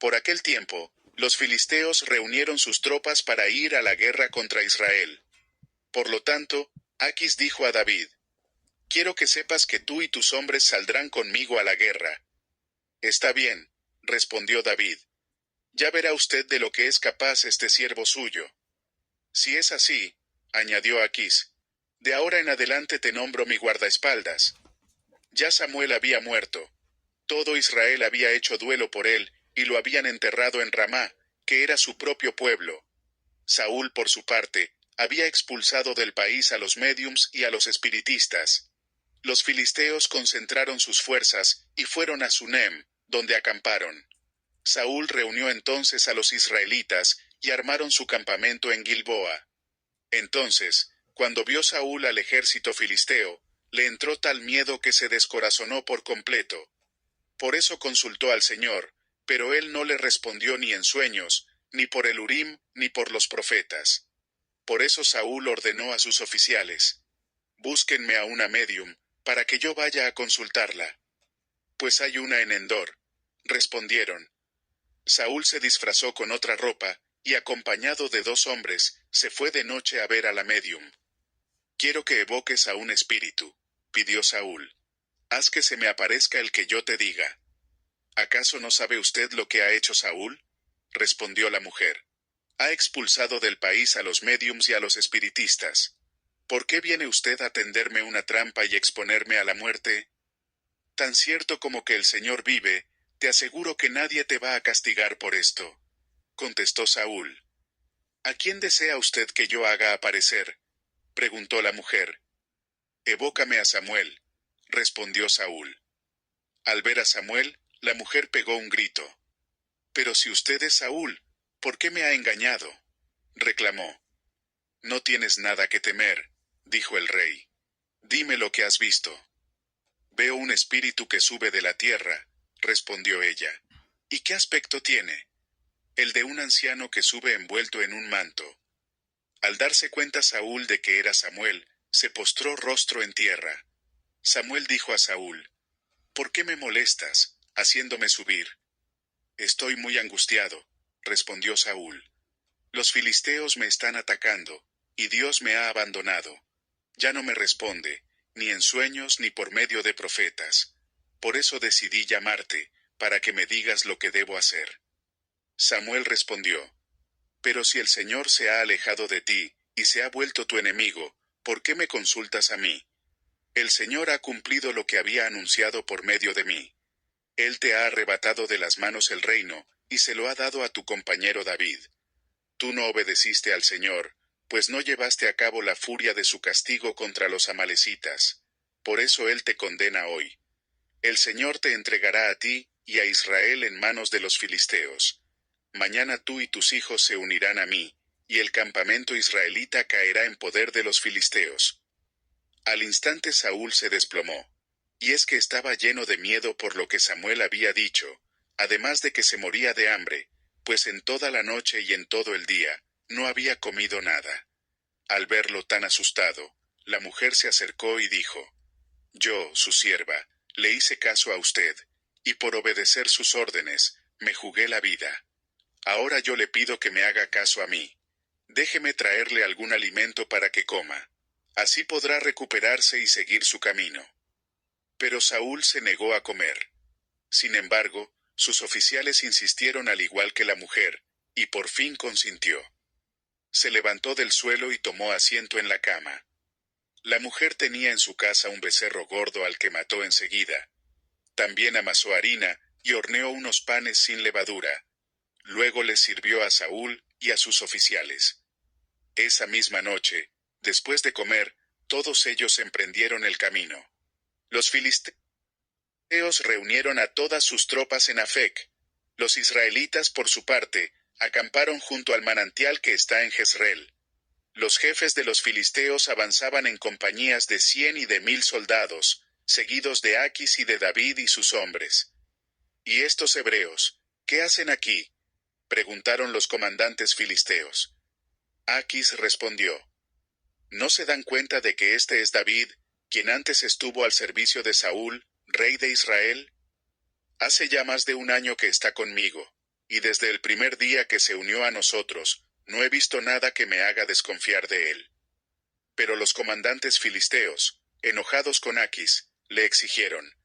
Por aquel tiempo, los filisteos reunieron sus tropas para ir a la guerra contra Israel. Por lo tanto, Aquis dijo a David: «Quiero que sepas que tú y tus hombres saldrán conmigo a la guerra». «Está bien», respondió David. «Ya verá usted de lo que es capaz este siervo suyo». «Si es así», añadió Aquis, «de ahora en adelante te nombro mi guardaespaldas». Ya Samuel había muerto. Todo Israel había hecho duelo por él, y lo habían enterrado en Ramá, que era su propio pueblo. Saúl, por su parte, había expulsado del país a los médiums y a los espiritistas. Los filisteos concentraron sus fuerzas y fueron a Sunem, donde acamparon. Saúl reunió entonces a los israelitas y armaron su campamento en Gilboa. Entonces, cuando vio Saúl al ejército filisteo, le entró tal miedo que se descorazonó por completo. Por eso consultó al Señor, pero él no le respondió ni en sueños, ni por el Urim, ni por los profetas. Por eso Saúl ordenó a sus oficiales: «Búsquenme a una médium, para que yo vaya a consultarla». «Pues hay una en Endor», respondieron. Saúl se disfrazó con otra ropa, y acompañado de 2 hombres, se fue de noche a ver a la médium. «Quiero que evoques a un espíritu», pidió Saúl. «Haz que se me aparezca el que yo te diga». «¿Acaso no sabe usted lo que ha hecho Saúl?», respondió la mujer. «Ha expulsado del país a los médiums y a los espiritistas. ¿Por qué viene usted a tenderme una trampa y exponerme a la muerte? Tan cierto como que el Señor vive, te aseguro que nadie te va a castigar por esto», contestó Saúl. «¿A quién desea usted que yo haga aparecer?», preguntó la mujer. «Evócame a Samuel», respondió Saúl. Al ver a Samuel, la mujer pegó un grito. «Pero si usted es Saúl, ¿por qué me ha engañado?», reclamó. «No tienes nada que temer», dijo el rey. «Dime lo que has visto». «Veo un espíritu que sube de la tierra», respondió ella. «¿Y qué aspecto tiene?». «El de un anciano que sube envuelto en un manto». Al darse cuenta Saúl de que era Samuel, se postró rostro en tierra. Samuel dijo a Saúl: «¿Por qué me molestas, haciéndome subir?». «Estoy muy angustiado», respondió Saúl. «Los filisteos me están atacando, y Dios me ha abandonado. Ya no me responde, ni en sueños ni por medio de profetas. Por eso decidí llamarte, para que me digas lo que debo hacer». Samuel respondió: «Pero si el Señor se ha alejado de ti, y se ha vuelto tu enemigo, ¿por qué me consultas a mí? El Señor ha cumplido lo que había anunciado por medio de mí. Él te ha arrebatado de las manos el reino, y se lo ha dado a tu compañero David. Tú no obedeciste al Señor, pues no llevaste a cabo la furia de su castigo contra los amalecitas. Por eso Él te condena hoy. El Señor te entregará a ti y a Israel en manos de los filisteos. Mañana tú y tus hijos se unirán a mí, y el campamento israelita caerá en poder de los filisteos». Al instante Saúl se desplomó. Y es que estaba lleno de miedo por lo que Samuel había dicho, además de que se moría de hambre, pues en toda la noche y en todo el día, no había comido nada. Al verlo tan asustado, la mujer se acercó y dijo: «Yo, su sierva, le hice caso a usted, y por obedecer sus órdenes, me jugué la vida. Ahora yo le pido que me haga caso a mí. Déjeme traerle algún alimento para que coma. Así podrá recuperarse y seguir su camino». Pero Saúl se negó a comer. Sin embargo, sus oficiales insistieron al igual que la mujer, y por fin consintió. Se levantó del suelo y tomó asiento en la cama. La mujer tenía en su casa un becerro gordo al que mató enseguida. También amasó harina y horneó unos panes sin levadura. Luego les sirvió a Saúl y a sus oficiales. Esa misma noche, después de comer, todos ellos emprendieron el camino. Los filisteos reunieron a todas sus tropas en Afec. Los israelitas, por su parte, acamparon junto al manantial que está en Jezreel. Los jefes de los filisteos avanzaban en compañías de 100 y de 1000 soldados, seguidos de Aquis y de David y sus hombres. «¿Y estos hebreos, qué hacen aquí?», preguntaron los comandantes filisteos. Aquis respondió: «¿No se dan cuenta de que este es David, quien antes estuvo al servicio de Saúl, rey de Israel? Hace ya más de un año que está conmigo. y desde el primer día que se unió a nosotros, no he visto nada que me haga desconfiar de él. Pero los comandantes filisteos, enojados con Aquis, le exigieron: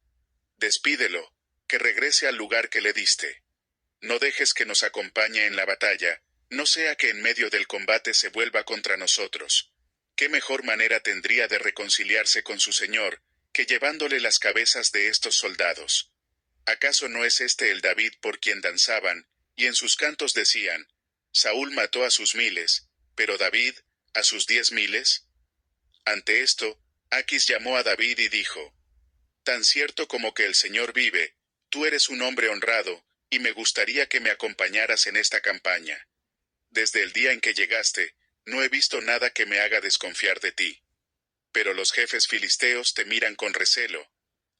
despídelo, que regrese al lugar que le diste. No dejes que nos acompañe en la batalla, no sea que en medio del combate se vuelva contra nosotros. ¿Qué mejor manera tendría de reconciliarse con su señor, que llevándole las cabezas de estos soldados? ¿Acaso no es este el David por quien danzaban, y en sus cantos decían: Saúl mató a sus 1000, pero David, a sus 10,000? Ante esto, Aquis llamó a David y dijo: tan cierto como que el Señor vive, tú eres un hombre honrado, y me gustaría que me acompañaras en esta campaña. Desde el día en que llegaste, no he visto nada que me haga desconfiar de ti. Pero los jefes filisteos te miran con recelo.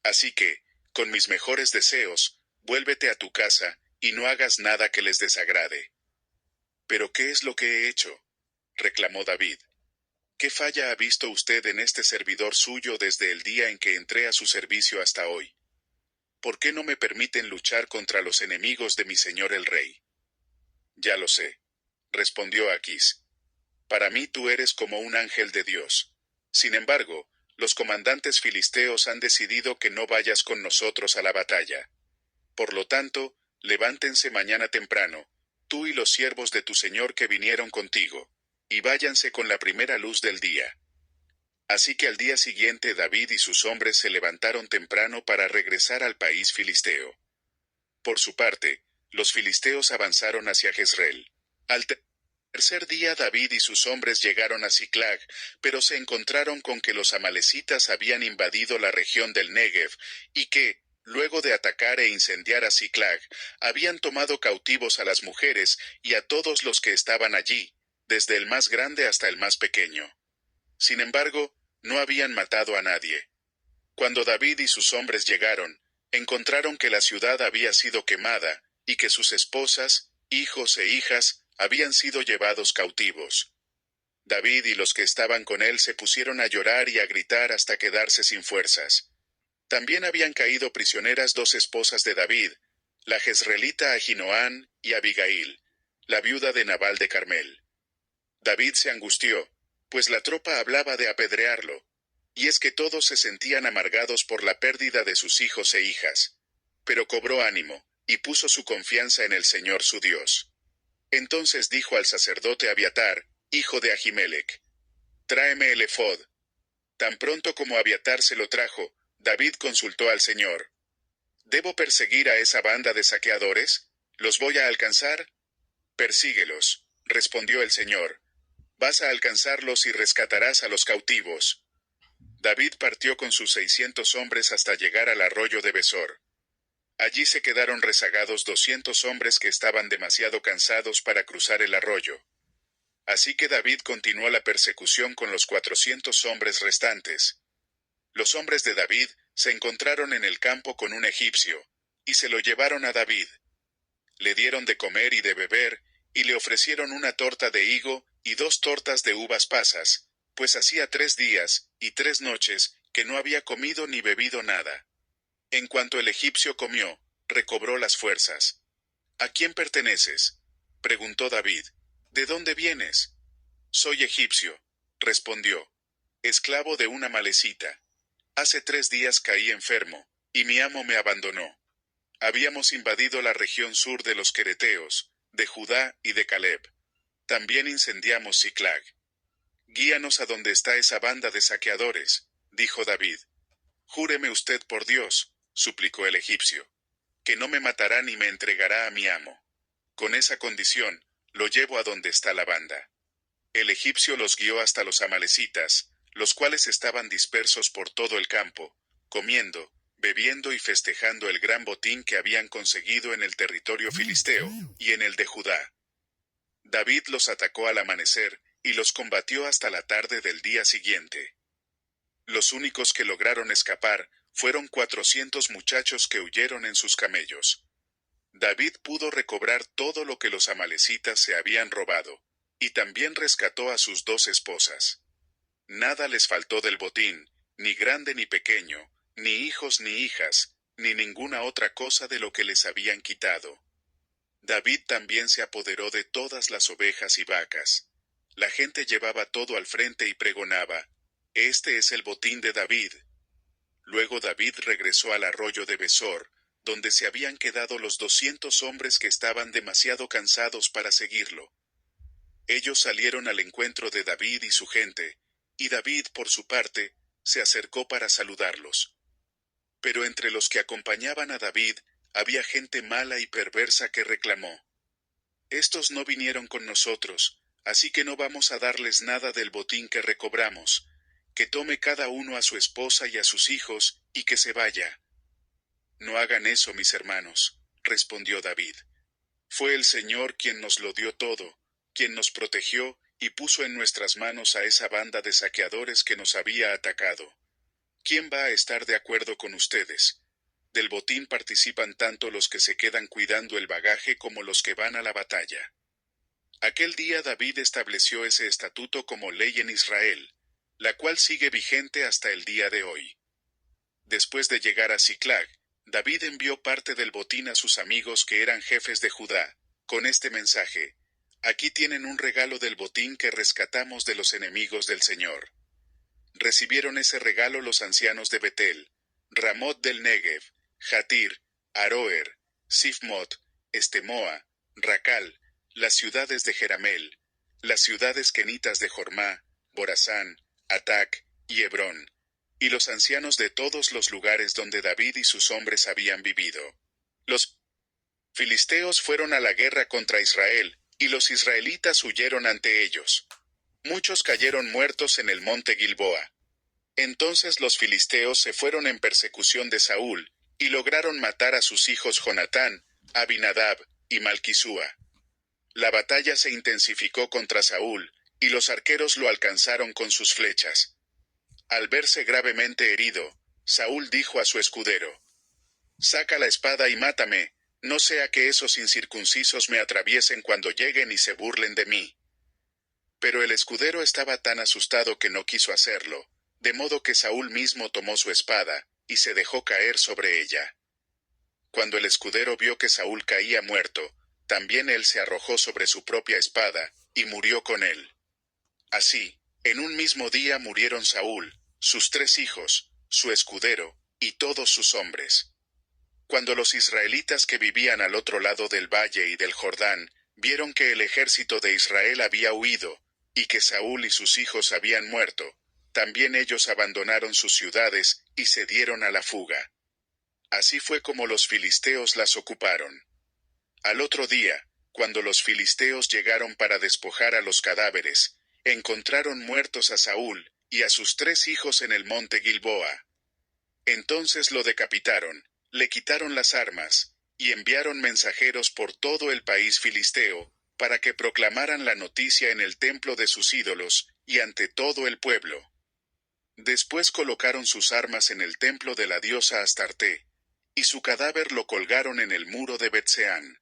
Así que, con mis mejores deseos, vuélvete a tu casa, y no hagas nada que les desagrade. ¿Pero qué es lo que he hecho?, reclamó David. ¿Qué falla ha visto usted en este servidor suyo desde el día en que entré a su servicio hasta hoy? ¿Por qué no me permiten luchar contra los enemigos de mi señor el rey? Ya lo sé, respondió Aquis. Para mí tú eres como un ángel de Dios. Sin embargo, los comandantes filisteos han decidido que no vayas con nosotros a la batalla. Por lo tanto, levántense mañana temprano, tú y los siervos de tu señor que vinieron contigo, y váyanse con la primera luz del día. Así que al día siguiente David y sus hombres se levantaron temprano para regresar al país filisteo. Por su parte, los filisteos avanzaron hacia Jezreel. Al tercer día David y sus hombres llegaron a Siclag, pero se encontraron con que los amalecitas habían invadido la región del Negev, y que, luego de atacar e incendiar a Siclag, habían tomado cautivos a las mujeres y a todos los que estaban allí, desde el más grande hasta el más pequeño. Sin embargo, no habían matado a nadie. Cuando David y sus hombres llegaron, encontraron que la ciudad había sido quemada, y que sus esposas, hijos e hijas habían sido llevados cautivos. David y los que estaban con él se pusieron a llorar y a gritar hasta quedarse sin fuerzas. También habían caído prisioneras 2 esposas de David, la jezreelita Ahinoam y Abigail, la viuda de Nabal de Carmel. David se angustió, pues la tropa hablaba de apedrearlo, y es que todos se sentían amargados por la pérdida de sus hijos e hijas. Pero cobró ánimo, y puso su confianza en el Señor su Dios. Entonces dijo al sacerdote Abiatar, hijo de Ahimelech: tráeme el efod. Tan pronto como Abiatar se lo trajo, David consultó al Señor: ¿debo perseguir a esa banda de saqueadores? ¿Los voy a alcanzar? Persíguelos, respondió el Señor. Vas a alcanzarlos y rescatarás a los cautivos. David partió con sus 600 hombres hasta llegar al arroyo de Besor. Allí se quedaron rezagados 200 hombres que estaban demasiado cansados para cruzar el arroyo. Así que David continuó la persecución con los 400 hombres restantes. Los hombres de David se encontraron en el campo con un egipcio, y se lo llevaron a David. Le dieron de comer y de beber, y le ofrecieron una torta de higo y 2 tortas de uvas pasas, pues hacía 3 días y 3 noches que no había comido ni bebido nada. En cuanto el egipcio comió, recobró las fuerzas. ¿A quién perteneces?, preguntó David. ¿De dónde vienes? Soy egipcio, respondió, esclavo de una malecita. Hace 3 días caí enfermo, y mi amo me abandonó. Habíamos invadido la región sur de los quereteos, de Judá y de Caleb. También incendiamos Siclag. Guíanos a donde está esa banda de saqueadores, dijo David. Júreme usted por Dios, suplicó el egipcio, que no me matará ni me entregará a mi amo. Con esa condición, lo llevo a donde está la banda. El egipcio los guió hasta los amalecitas, los cuales estaban dispersos por todo el campo, comiendo, bebiendo y festejando el gran botín que habían conseguido en el territorio filisteo, y en el de Judá. David los atacó al amanecer, y los combatió hasta la tarde del día siguiente. Los únicos que lograron escapar fueron 400 muchachos que huyeron en sus camellos. David pudo recobrar todo lo que los amalecitas se habían robado, y también rescató a sus 2 esposas. Nada les faltó del botín, ni grande ni pequeño, ni hijos ni hijas, ni ninguna otra cosa de lo que les habían quitado. David también se apoderó de todas las ovejas y vacas. La gente llevaba todo al frente y pregonaba: «Este es el botín de David». Luego David regresó al arroyo de Besor, donde se habían quedado los 200 hombres que estaban demasiado cansados para seguirlo. Ellos salieron al encuentro de David y su gente, y David, por su parte, se acercó para saludarlos. Pero entre los que acompañaban a David, había gente mala y perversa que reclamó: «Estos no vinieron con nosotros, así que no vamos a darles nada del botín que recobramos. Que tome cada uno a su esposa y a sus hijos, y que se vaya». «No hagan eso, mis hermanos», respondió David. «Fue el Señor quien nos lo dio todo, quien nos protegió y puso en nuestras manos a esa banda de saqueadores que nos había atacado. ¿Quién va a estar de acuerdo con ustedes? Del botín participan tanto los que se quedan cuidando el bagaje como los que van a la batalla». Aquel día David estableció ese estatuto como ley en Israel, la cual sigue vigente hasta el día de hoy. Después de llegar a Siclag, David envió parte del botín a sus amigos que eran jefes de Judá, con este mensaje: «Aquí tienen un regalo del botín que rescatamos de los enemigos del Señor». Recibieron ese regalo los ancianos de Betel, Ramot del Negev, Jatir, Aroer, Sifmot, Estemoa, Racal, las ciudades de Jeramel, las ciudades kenitas de Jormá, Borazán, Atac y Hebrón, y los ancianos de todos los lugares donde David y sus hombres habían vivido. Los filisteos fueron a la guerra contra Israel, y los israelitas huyeron ante ellos. Muchos cayeron muertos en el monte Gilboa. Entonces los filisteos se fueron en persecución de Saúl, y lograron matar a sus hijos Jonatán, Abinadab y Malquisúa. La batalla se intensificó contra Saúl, y los arqueros lo alcanzaron con sus flechas. Al verse gravemente herido, Saúl dijo a su escudero: «Saca la espada y mátame, no sea que esos incircuncisos me atraviesen cuando lleguen y se burlen de mí». Pero el escudero estaba tan asustado que no quiso hacerlo, de modo que Saúl mismo tomó su espada, y se dejó caer sobre ella. Cuando el escudero vio que Saúl caía muerto, también él se arrojó sobre su propia espada, y murió con él. Así, en un mismo día murieron Saúl, sus 3 hijos, su escudero, y todos sus hombres. Cuando los israelitas que vivían al otro lado del valle y del Jordán, vieron que el ejército de Israel había huido, y que Saúl y sus hijos habían muerto, también ellos abandonaron sus ciudades y se dieron a la fuga. Así fue como los filisteos las ocuparon. Al otro día, cuando los filisteos llegaron para despojar a los cadáveres, encontraron muertos a Saúl y a sus 3 hijos en el monte Gilboa. Entonces lo decapitaron, le quitaron las armas, y enviaron mensajeros por todo el país filisteo, para que proclamaran la noticia en el templo de sus ídolos, y ante todo el pueblo. Después colocaron sus armas en el templo de la diosa Astarte, y su cadáver lo colgaron en el muro de Betseán.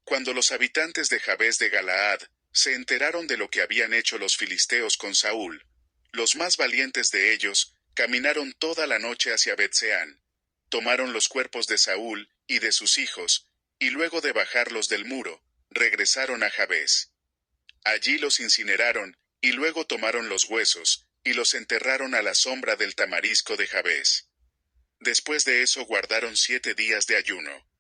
Cuando los habitantes de Jabes de Galaad se enteraron de lo que habían hecho los filisteos con Saúl, los más valientes de ellos caminaron toda la noche hacia Betseán, tomaron los cuerpos de Saúl y de sus hijos, y luego de bajarlos del muro, regresaron a Jabes. Allí los incineraron, y luego tomaron los huesos, y los enterraron a la sombra del tamarisco de Jabes. Después de eso guardaron 7 días de ayuno.